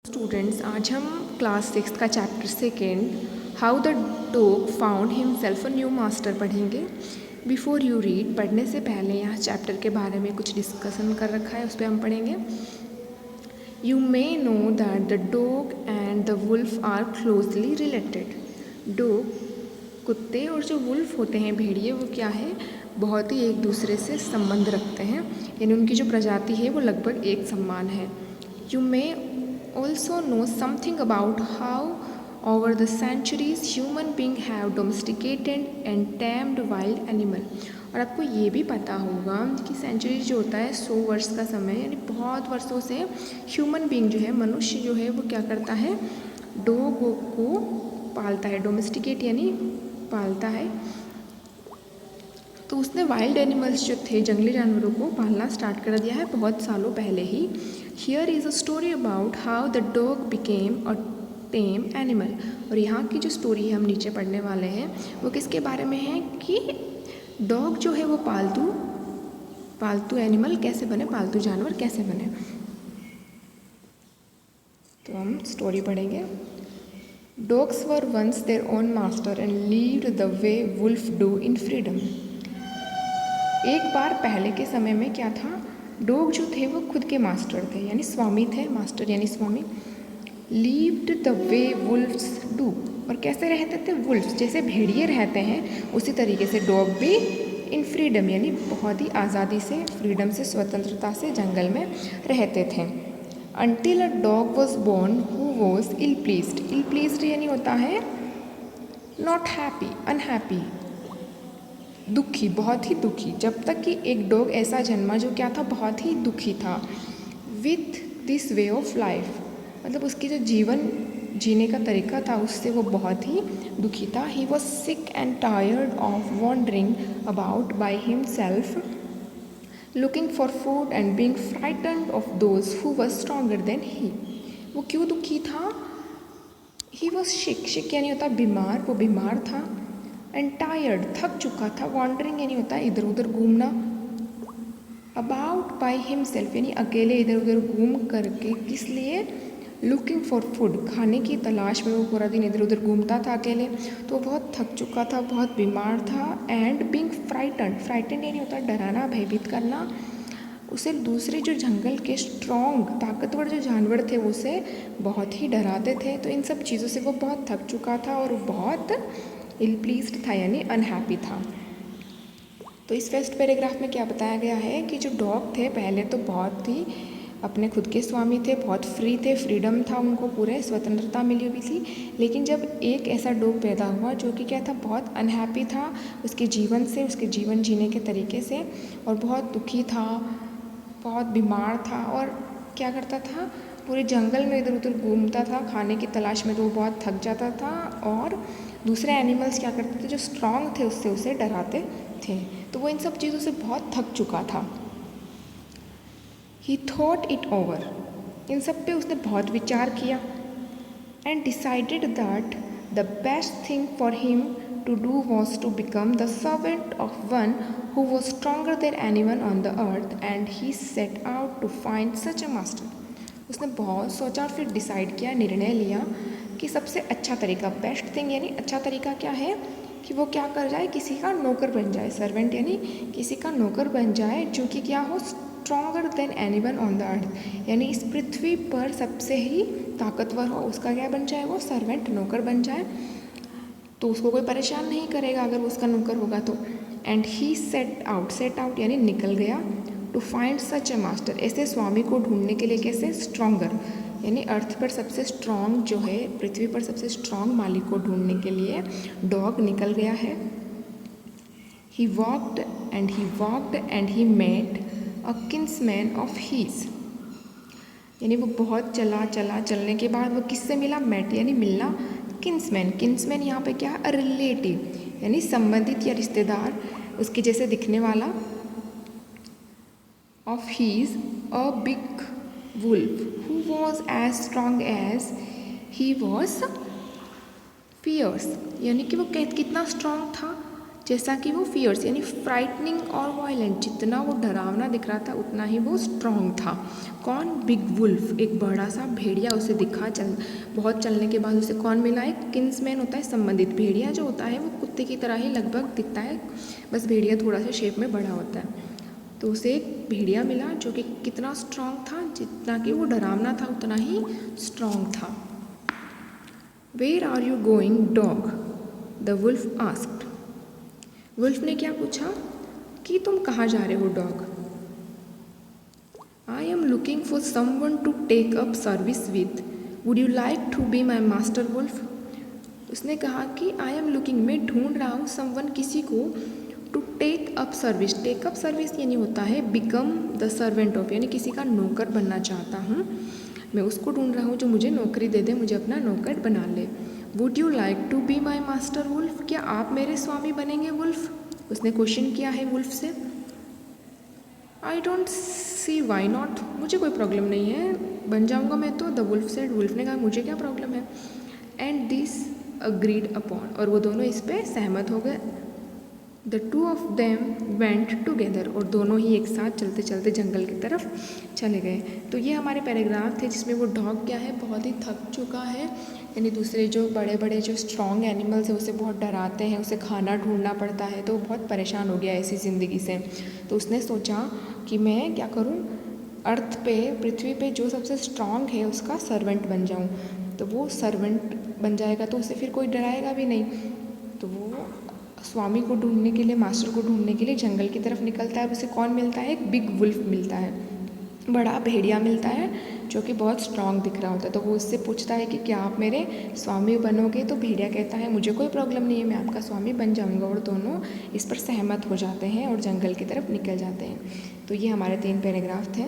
Students, आज हम class 6 का chapter second how the dog found himself a new master पढ़ेंगे। बिफोर यू रीड, पढ़ने से पहले यहाँ चैप्टर के बारे में कुछ डिस्कशन कर रखा है, उस पर हम पढ़ेंगे। You may know that the dog and the wolf are closely related. Dog, कुत्ते, और जो वुल्फ होते हैं, भेड़िए, वो क्या है, बहुत ही एक दूसरे से संबंध रखते हैं, यानी उनकी जो प्रजाति है वो लगभग एक समान है। You may also know something about how over the centuries human beings have domesticated and tamed wild animal। और आपको ये भी पता होगा कि सेंचुरीज जो होता है 100 वर्ष का समय, यानी बहुत वर्षों से ह्यूमन बीइंग जो है, मनुष्य जो है, वो क्या करता है, डॉग को पालता है। डोमेस्टिकेट यानी पालता है। तो उसने वाइल्ड एनिमल्स जो थे, जंगली जानवरों को पालना स्टार्ट कर दिया है बहुत सालों पहले ही। Here is a story about how the dog became a tame animal. और यहाँ की जो स्टोरी है हम नीचे पढ़ने वाले हैं, वो किसके बारे में है कि डॉग जो है वो पालतू एनिमल कैसे बने, पालतू जानवर कैसे बने। तो हम स्टोरी पढ़ेंगे। Dogs were once their own master and lived the way wolf do in freedom. एक बार पहले के समय में क्या था, डॉग जो थे वो खुद के मास्टर थे, यानी स्वामी थे। मास्टर यानी स्वामी। Lived the way wolfs do, और कैसे रहते थे, वुल्फ्स जैसे भेड़िए रहते हैं उसी तरीके से डॉग भी इन फ्रीडम, यानी बहुत ही आज़ादी से, फ्रीडम से, स्वतंत्रता से जंगल में रहते थे। Until a dog was born who was ill pleased. Ill pleased यानी होता है नॉट हैप्पी, अनहैप्पी, दुखी, बहुत ही दुखी। जब तक कि एक डॉग ऐसा जन्मा जो क्या था, बहुत ही दुखी था with this way of life, मतलब उसकी जो जीवन जीने का तरीका था उससे वो बहुत ही दुखी था। He was sick and tired of wandering about by himself, looking for food and being frightened of those who was stronger than he. वो क्यों दुखी था, ही वॉज सिक, सिक यानी होता बीमार, वो बीमार था। एंड टायर्ड, थक चुका था। वॉन्डरिंग यानी होता है इधर उधर घूमना। अबाउट बाई हिमसेल्फ यानी अकेले इधर उधर घूम करके, किस लिए, लुकिंग फॉर फूड, खाने की तलाश में वो पूरा दिन इधर उधर घूमता था अकेले। तो वो बहुत थक चुका था, बहुत बीमार था। एंड बीइंग फ्राइटन्ड, फ्राइटन्ड यानी होता है डराना, भयभीत करना। उसे दूसरे जो जंगल के स्ट्रॉन्ग, ताकतवर जो जानवर थे वो उसे बहुत ही डराते थे। तो इन सब चीज़ों से वो बहुत थक चुका था और बहुत इल प्लीज्ड था, यानी अनहैप्पी था। तो इस फर्स्ट पैराग्राफ में क्या बताया गया है कि जो डॉग थे पहले तो बहुत ही अपने खुद के स्वामी थे, बहुत फ्री थे, फ्रीडम था उनको, पूरे स्वतंत्रता मिली हुई थी। लेकिन जब एक ऐसा डॉग पैदा हुआ जो कि क्या था, बहुत अनहैप्पी था उसके जीवन से, उसके जीवन जीने के तरीके से, और बहुत दुखी था, बहुत बीमार था, और क्या करता था, पूरे जंगल में इधर उधर घूमता था खाने की तलाश में, तो वो बहुत थक जाता था। और दूसरे एनिमल्स क्या करते थे, जो स्ट्रॉन्ग थे उससे उसे डराते थे। तो वो इन सब चीज़ों से बहुत थक चुका था। ही थॉट इट ओवर, इन सब पे उसने बहुत विचार किया। And decided that the best thing for him to do was to become the servant of one who was stronger than anyone on the earth, and he set out to find such a master। उसने बहुत सोचा और फिर decide किया, निर्णय लिया कि सबसे अच्छा तरीका, बेस्ट थिंग यानी अच्छा तरीका क्या है, कि वो क्या कर जाए, किसी का नौकर बन जाए। सर्वेंट यानी किसी का नौकर बन जाए जो कि क्या हो, stronger than anyone on the earth, यानी इस पृथ्वी पर सबसे ही ताकतवर हो, उसका क्या बन जाए, वो सर्वेंट, नौकर बन जाए। तो उसको कोई परेशान नहीं करेगा अगर वो उसका नौकर होगा तो। एंड ही सेट आउट यानी निकल गया, to find such a master, ऐसे स्वामी को ढूंढने के लिए। कैसे, स्ट्रॉन्गर यानी अर्थ पर सबसे स्ट्रॉन्ग जो है, पृथ्वी पर सबसे स्ट्रॉन्ग मालिक को ढूंढने के लिए डॉग निकल गया है। He walked and he met a kinsman of his, यानी वो बहुत चलने के बाद वो किससे मिला, मेट यानी मिलना, किन्समैन यहाँ पे क्या है, रिलेटिव यानी संबंधित या रिश्तेदार, उसके जैसे दिखने वाला। Of his a big wolf who was as strong as he was fierce, यानी कि वो कितना स्ट्रॉन्ग था, जैसा कि वो फियर्स यानी फ्राइटनिंग और वायलेंट, जितना वो डरावना दिख रहा था उतना ही वो स्ट्रॉन्ग था। कौन? बिग वुल्फ, एक बड़ा सा भेड़िया उसे दिखा। बहुत चलने के बाद उसे कौन मिला? एक किंग्समैन होता है, संबंधित। भेड़िया जो होता है वो कुत्ते की तरह ही लगभग दिखता है, बस भेड़िया थोड़ा सा शेप में बड़ा होता है। तो उसे एक भेड़िया मिला जो कि कितना स्ट्रॉन्ग था, जितना कि वो डरावना था उतना ही स्ट्रॉन्ग था। Where are you going dog? The wolf asked. Wolf ने क्या पूछा कि तुम कहाँ जा रहे हो dog? I am looking for someone to take up service with, would you like to be my master wolf? उसने कहा कि आई एम लुकिंग, मैं ढूंढ रहा हूँ, समवन, किसी को, to take up service. Take up service यानी होता है बिकम द सर्वेंट ऑफ, यानी किसी का नौकर बनना चाहता हूँ। मैं उसको ढूंढ रहा हूँ जो मुझे नौकरी दे दे, मुझे अपना नौकर बना ले। Would you like to be my master wolf? क्या आप मेरे स्वामी बनेंगे वुल्फ? उसने क्वेश्चन किया है वुल्फ से। I don't see why not, मुझे कोई प्रॉब्लम नहीं है, बन जाऊँगा मैं तो। द वुल्फ सेड, वुल्फ ने कहा मुझे क्या प्रॉब्लम है। एंड दिस अग्रीड अपॉन, और वो दोनों इस पर सहमत हो गए। The two of them went together, और दोनों ही एक साथ चलते चलते जंगल की तरफ चले गए। तो ये हमारे पैराग्राफ थे जिसमें वो डॉग क्या है, बहुत ही थक चुका है, यानी दूसरे जो बड़े बड़े जो स्ट्रॉन्ग एनिमल्स हैं उसे बहुत डराते हैं, उसे खाना ढूंढना पड़ता है, तो वो बहुत परेशान हो गया ऐसी ज़िंदगी से। तो उसने सोचा कि मैं क्या करूँ, अर्थ पे, पृथ्वी पे जो सबसे स्ट्रॉन्ग है उसका सर्वेंट बन जाऊँ। तो वो सर्वेंट बन जाएगा तो उसे फिर कोई डराएगा भी नहीं। तो वो स्वामी को ढूंढने के लिए, मास्टर को ढूंढने के लिए जंगल की तरफ निकलता है। उसे कौन मिलता है? एक बिग वुल्फ मिलता है, बड़ा भेड़िया मिलता है जो कि बहुत स्ट्रॉन्ग दिख रहा होता है। तो वो उससे पूछता है कि क्या आप मेरे स्वामी बनोगे? तो भेड़िया कहता है मुझे कोई प्रॉब्लम नहीं है, मैं आपका स्वामी बन जाऊंगा। और दोनों इस पर सहमत हो जाते हैं और जंगल की तरफ निकल जाते हैं। तो ये हमारे 3 पैराग्राफ थे।